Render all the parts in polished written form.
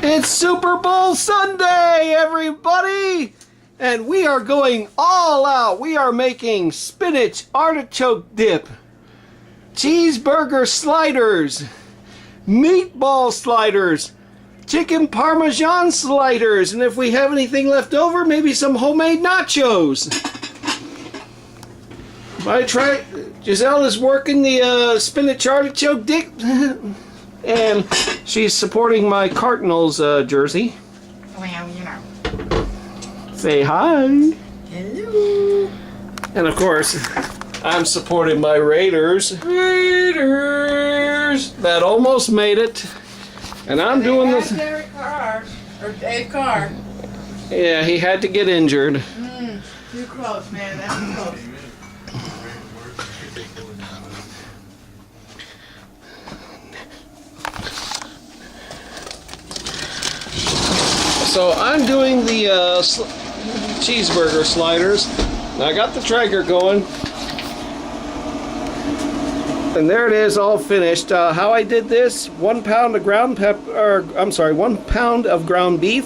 It's Super Bowl Sunday, everybody! And we are going all out. We are making spinach artichoke dip, cheeseburger sliders, meatball sliders, chicken parmesan sliders, and if we have anything left over, maybe some homemade nachos. Giselle is working the spinach artichoke dip. And she's supporting my Cardinals jersey. Well, you know. Say hi. Hello. And of course, I'm supporting my Raiders. Raiders! That almost made it. And I'm doing this. Derek Carr, or Dave Carr. Yeah, he had to get injured. Too close, man. That's too close. So I'm doing the cheeseburger sliders. Now I got the Traeger going. And there it is, all finished. How I did this: 1 pound of ground pepper, or I'm sorry, 1 pound of ground beef,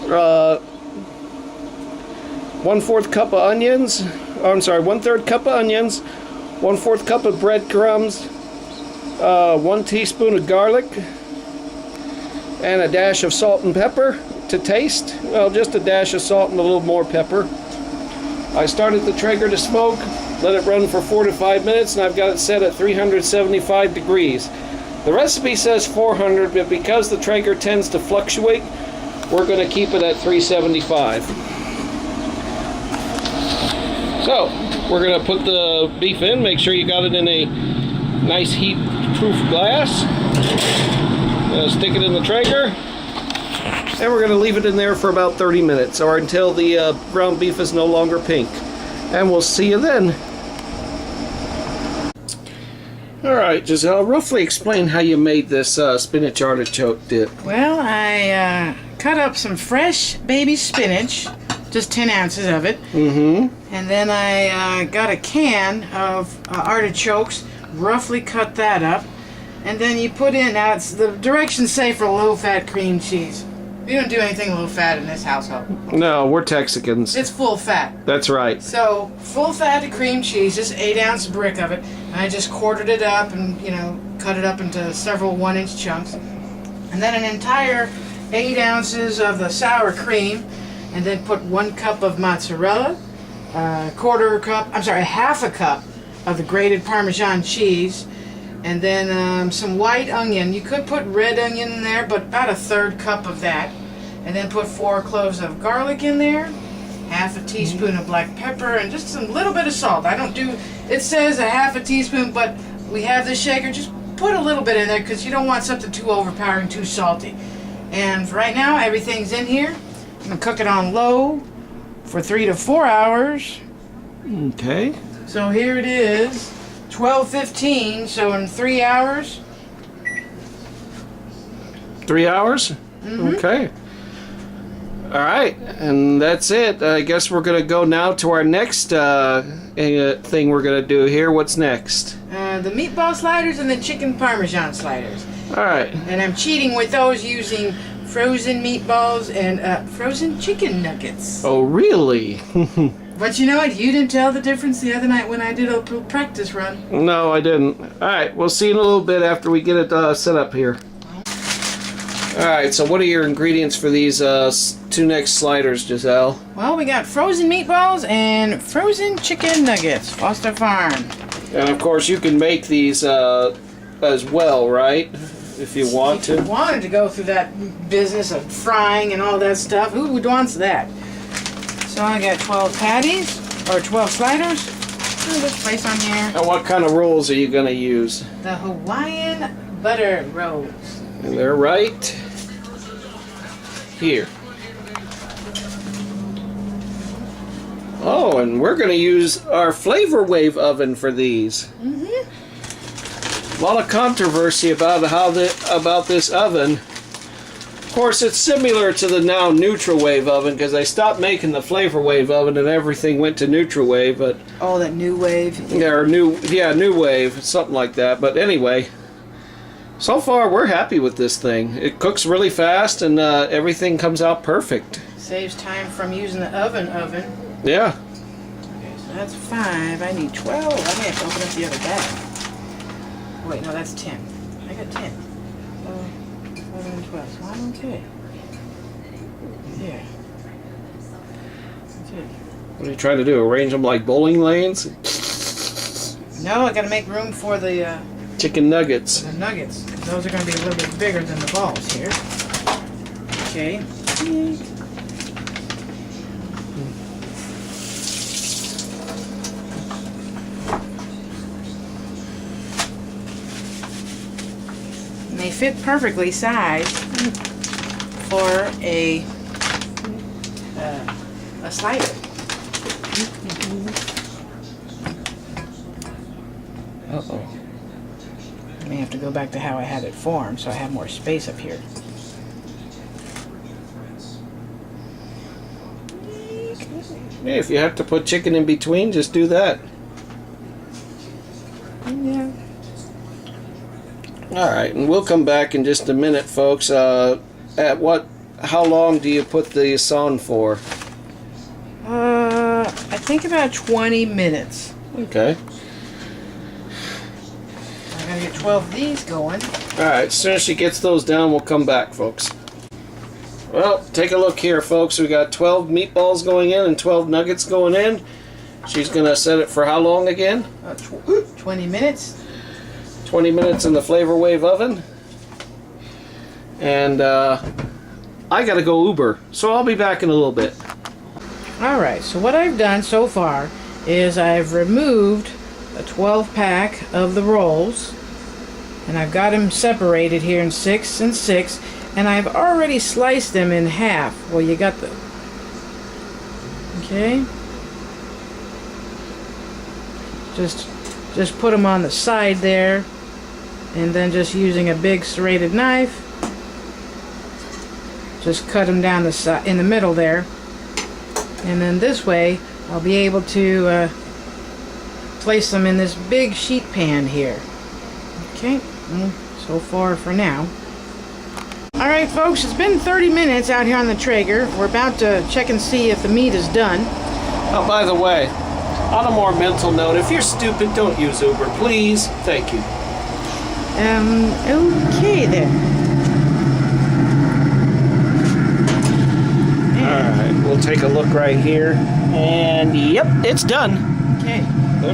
1/4 cup of onions. Oh, I'm sorry, 1/3 cup of onions, 1/4 cup of breadcrumbs, 1 teaspoon of garlic, and a dash of salt and pepper to taste. Well, just a dash of salt and a little more pepper. I started the Traeger to smoke, let it run for 4 to 5 minutes, and I've got it set at 375 degrees. The recipe says 400, but because the Traeger tends to fluctuate, we're going to keep it at 375. So, we're going to put the beef in, make sure you got it in a nice heat-proof glass. Stick it in the Traeger, and we're going to leave it in there for about 30 minutes, or until the ground beef is no longer pink. And we'll see you then. Alright, Giselle, roughly explain how you made this spinach artichoke dip. Well, I cut up some fresh baby spinach, just 10 ounces of it. And then I got a can of artichokes, roughly cut that up. And then you put in, now it's, the directions say for low-fat cream cheese. We don't do anything low-fat in this household. No, we're Texicans. It's full fat. That's right. So, full-fat cream cheese, just 8-ounce brick of it. And I just quartered it up and, you know, cut it up into several 1-inch chunks. And then an entire 8 ounces of the sour cream. And then put 1 cup of mozzarella, a half a cup of the grated Parmesan cheese. And then some white onion. You could put red onion in there, but about 1/3 cup of that. And then put 4 cloves of garlic in there, half a teaspoon of black pepper, and just a little bit of salt. I don't do, it says a half a teaspoon, but we have this shaker. Just put a little bit in there because you don't want something too overpowering, too salty. And for right now, everything's in here. I'm going to cook it on low for 3 to 4 hours. Okay. So here it is. 12:15, so in 3 hours. 3 hours? Okay. Alright, and that's it. I guess we're going to go now to our next thing we're going to do here. What's next? The meatball sliders and the chicken parmesan sliders. Alright. And I'm cheating with those using frozen meatballs and frozen chicken nuggets. Oh, really? But you know what? You didn't tell the difference the other night when I did a practice run. No, I didn't. Alright, we'll see you in a little bit after we get it set up here. Alright, so what are your ingredients for these 2 next sliders, Giselle? Well, we got frozen meatballs and frozen chicken nuggets, Foster Farm. And of course, you can make these as well, right? If you want to. If you wanted to go through that business of frying and all that stuff, who wants that? So I got 12 patties, or 12 sliders. Let's place on here. And what kind of rolls are you going to use? The Hawaiian butter rolls. And they're right here. Oh, and we're going to use our Flavor Wave oven for these. A lot of controversy about about this oven. Of course, it's similar to the now NutriWave oven because I stopped making the Flavor Wave oven and everything went to NutriWave. But oh, that new wave. yeah, new wave, something like that. But anyway, So far, we're happy with this thing. It cooks really fast, and everything comes out perfect. Saves time from using the oven. Yeah. Okay, so that's 5. I need 12. I may have to open up the other bag. Wait, no, that's 10. I got 10. 11 and 12. So I'm okay. Yeah. That's it. What are you trying to do? Arrange them like bowling lanes? No, I gotta make room for the Chicken nuggets. nuggets. Those are gonna be a little bit bigger than the balls here. Okay. And they fit perfectly sized for a slider. Uh-oh. I may have to go back to how I had it formed so I have more space up here. Hey, if you have to put chicken in between, just do that. Yeah. Alright, and we'll come back in just a minute, folks. How long do you put this on for? I think about 20 minutes. Okay. I'm gonna get 12 of these going. Alright, as soon as she gets those down, we'll come back, folks. Well, take a look here, folks. We got 12 meatballs going in and 12 nuggets going in. She's going to set it for how long again? 20 minutes. 20 minutes in the Flavor Wave oven. And I got to go Uber, so I'll be back in a little bit. Alright, so what I've done so far is I've removed a 12 pack of the rolls. And I've got them separated here in 6 and 6. And I've already sliced them in half. Well, you got the... Okay. Just put them on the side there. And then just using a big serrated knife. Just cut them down the side, in the middle there. And then this way, I'll be able to place them in this big sheet pan here. Okay. So far for now. Alright folks, it's been 30 minutes out here on the Traeger. We're about to check and see if the meat is done. Oh, by the way, on a more mental note, if you're stupid, don't use Uber, please. Thank you. Okay then. Alright, we'll take a look right here. And yep, it's done. Okay.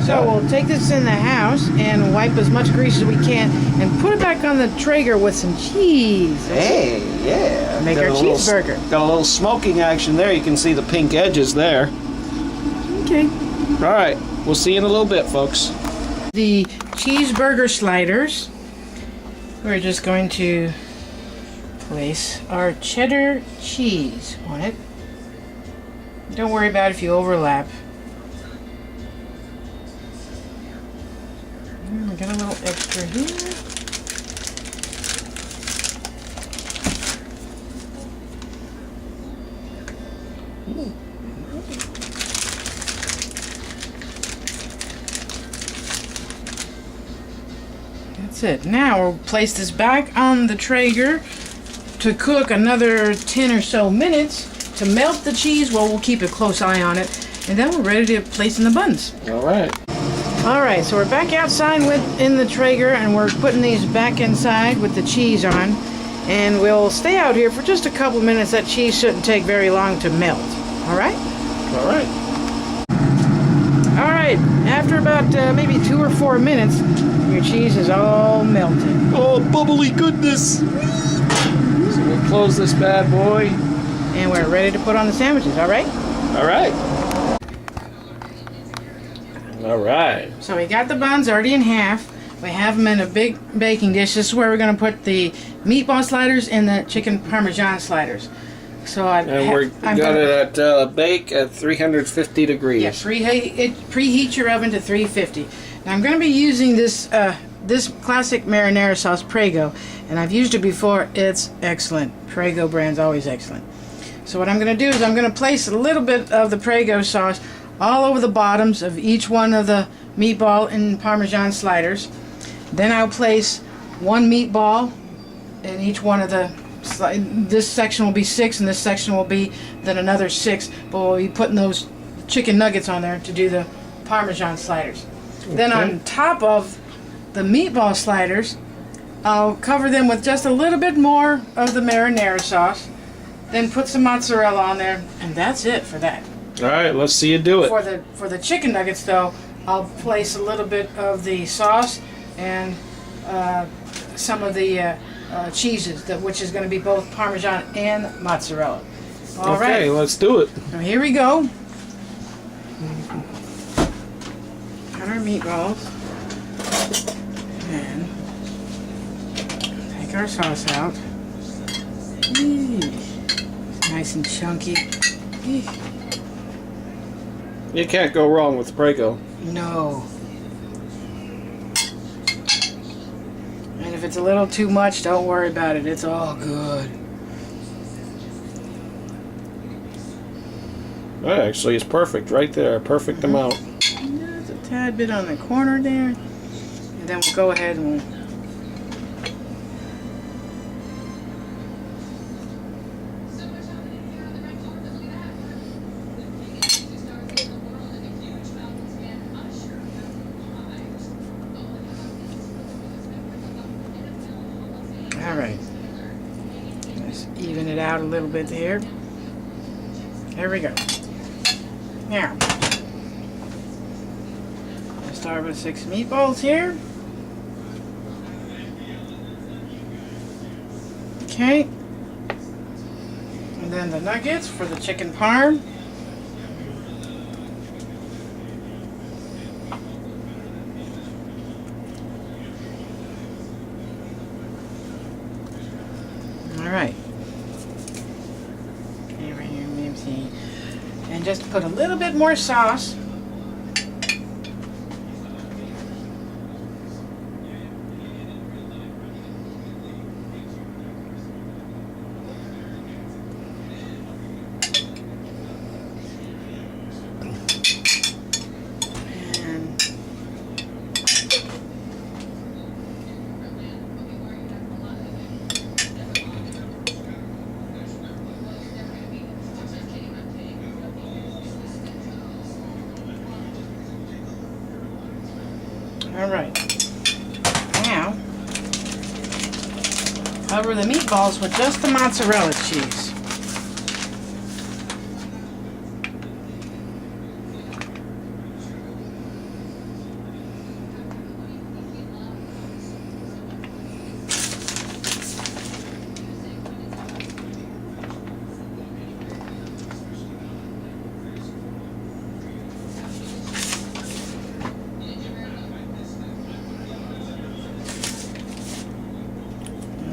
So we'll take this in the house and wipe as much grease as we can and put it back on the Traeger with some cheese. Hey, yeah. Make our cheeseburger. Got a little smoking action there. You can see the pink edges there. Okay. All right. We'll see you in a little bit, folks. The cheeseburger sliders. We're just going to place our cheddar cheese on it. Don't worry about if you overlap. I got a little extra here. Ooh. That's it. Now we'll place this back on the Traeger to cook another 10 or so minutes to melt the cheese. Well, we'll keep a close eye on it. And then we're ready to place in the buns. All right. Alright, so we're back outside in the Traeger and we're putting these back inside with the cheese on. And we'll stay out here for just a couple minutes. That cheese shouldn't take very long to melt. Alright? Alright. Alright, after about maybe 2 or 4 minutes, your cheese is all melted. Oh, bubbly goodness! So we'll close this bad boy. And we're ready to put on the sandwiches, alright? Alright. Alright. So we got the buns already in half. We have them in a big baking dish. This is where we're going to put the meatball sliders and the chicken parmesan sliders. So got it at bake at 350 degrees. Yeah, preheat your oven to 350. Now I'm going to be using this this classic marinara sauce, Prego, and I've used it before. It's excellent. Prego brand's always excellent. So what I'm going to do is I'm going to place a little bit of the Prego sauce all over the bottoms of each one of the meatball and parmesan sliders. Then I'll place one meatball in each one of the, this section will be 6 and this section will be then another 6, but we'll be putting those chicken nuggets on there to do the Parmesan sliders. Okay. Then on top of the meatball sliders, I'll cover them with just a little bit more of the marinara sauce, then put some mozzarella on there, and that's it for that. All right, let's see you do it. For the chicken nuggets though, I'll place a little bit of the sauce and some of the cheeses, which is going to be both Parmesan and mozzarella. All right. Okay, let's do it. Now here we go. Cut our meatballs and take our sauce out. It's nice and chunky. You can't go wrong with Prego. No. And if it's a little too much, don't worry about it. It's all good. That actually is perfect right there. Perfect amount. Just a tad bit on the corner there. And then we'll go ahead and we'll Alright, let's even it out a little bit here. There we go. Now, let's start with 6 meatballs here. Okay. And then the nuggets for the chicken parm. Alright. And just put a little bit more sauce. Alright, now cover the meatballs with just the mozzarella cheese.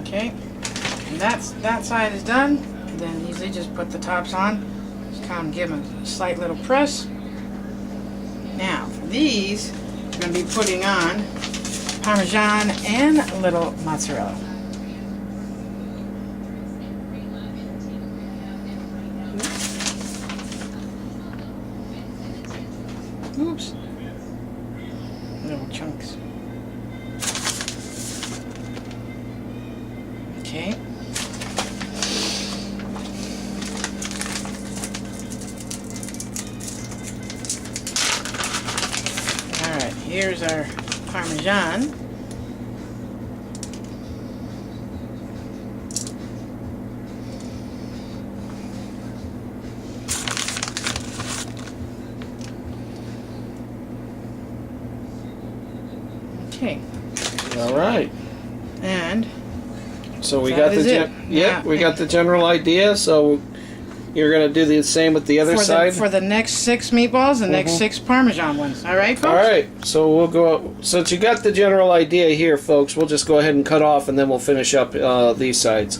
Okay, and that side is done. And then easily just put the tops on. Just kind of give them a slight little press. Now, for these, we're going to be putting on Parmesan and a little mozzarella. Oops. Little chunks. Okay. Alright, here's our Parmesan. Okay. Alright. And so we got we got the general idea. So you're going to do the same with the other side for the next 6 meatballs, the next 6 Parmesan ones. All right, folks. All right. So we'll go. Since you got the general idea here, folks, we'll just go ahead and cut off, and then we'll finish up these sides.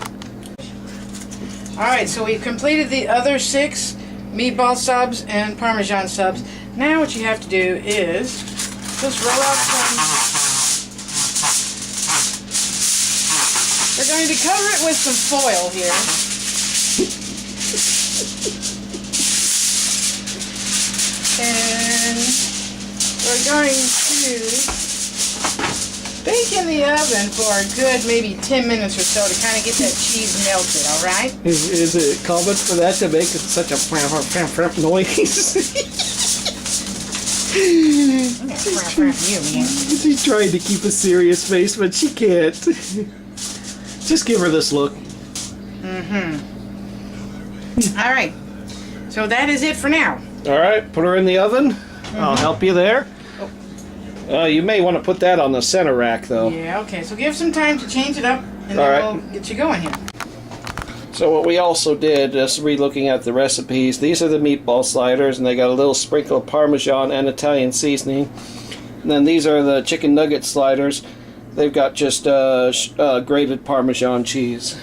All right. So we've completed the other 6 meatball subs and Parmesan subs. Now what you have to do is just roll out some. We're going to cover it with some foil here. And we're going to bake in the oven for a good maybe 10 minutes or so to kind of get that cheese melted, all right? Is it common for that to make such a noise? She's trying to keep a serious face, but she can't. Just give her this look. All right. So that is it for now. All right, put her in the oven. I'll help you there. You may want to put that on the center rack, though. Yeah, okay. So give some time to change it up, and then we'll get you going here. So what we also did, just re-looking at the recipes, these are the meatball sliders, and they got a little sprinkle of Parmesan and Italian seasoning. And then these are the chicken nugget sliders. They've got just grated Parmesan cheese.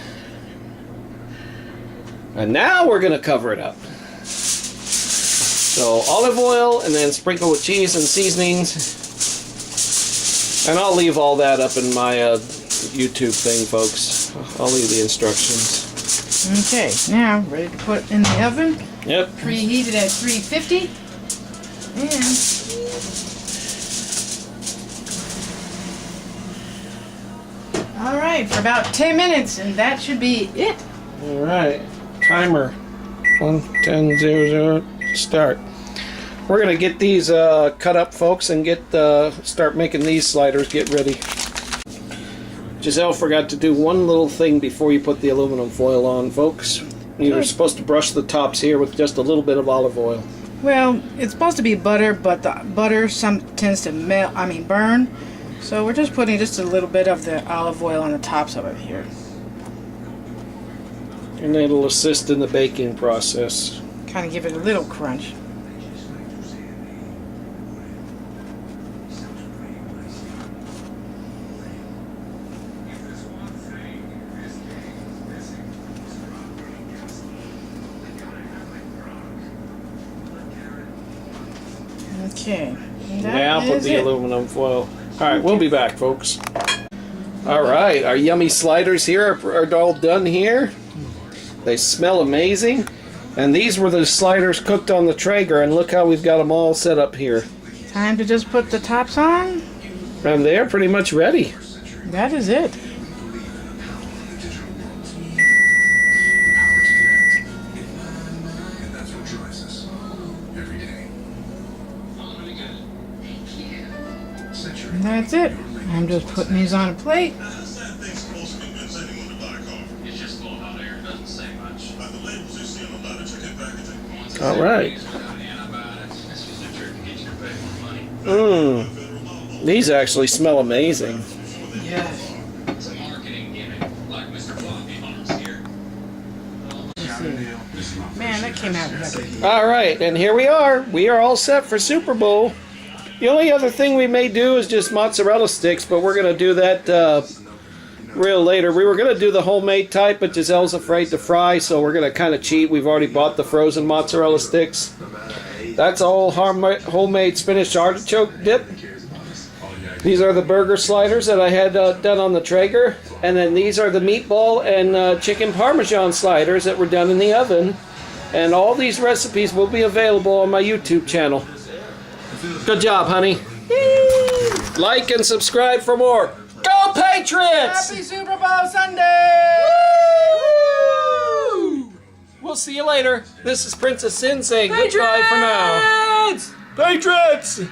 And now we're going to cover it up. So olive oil, and then sprinkle with cheese and seasonings. And I'll leave all that up in my YouTube thing, folks. I'll leave the instructions. Okay, now ready to put in the oven. Yep. Preheated at 350. And all right, for about 10 minutes, and that should be it. All right. Timer. 1:10:00. Start. We're gonna get these cut up, folks, and start making these sliders. Get ready. Giselle forgot to do one little thing before you put the aluminum foil on, folks. You were supposed to brush the tops here with just a little bit of olive oil. Well, it's supposed to be butter, but the butter tends to burn. So we're just putting just a little bit of the olive oil on the tops of it here. And it'll assist in the baking process. Kind of give it a little crunch. Okay. Now put the aluminum foil. Alright, we'll be back, folks. Alright, our yummy sliders here are all done here. They smell amazing. And these were the sliders cooked on the Traeger, and look how we've got them all set up here. Time to just put the tops on. And they're pretty much ready. That is it. And that's it. I'm just putting these on a plate. All right. These actually smell amazing. Yes. Man, that came out good. All right, and here we are. We are all set for Super Bowl. The only other thing we may do is just mozzarella sticks, but we're going to do that real later. We were going to do the homemade type, but Giselle's afraid to fry, so we're going to kind of cheat. We've already bought the frozen mozzarella sticks. That's all homemade spinach artichoke dip. These are the burger sliders that I had done on the Traeger. And then these are the meatball and chicken Parmesan sliders that were done in the oven. And all these recipes will be available on my YouTube channel. Good job, honey. Like and subscribe for more. Go Patriots! Happy Super Bowl Sunday! Woo! We'll see you later. This is Princess Sin saying goodbye for now. Patriots!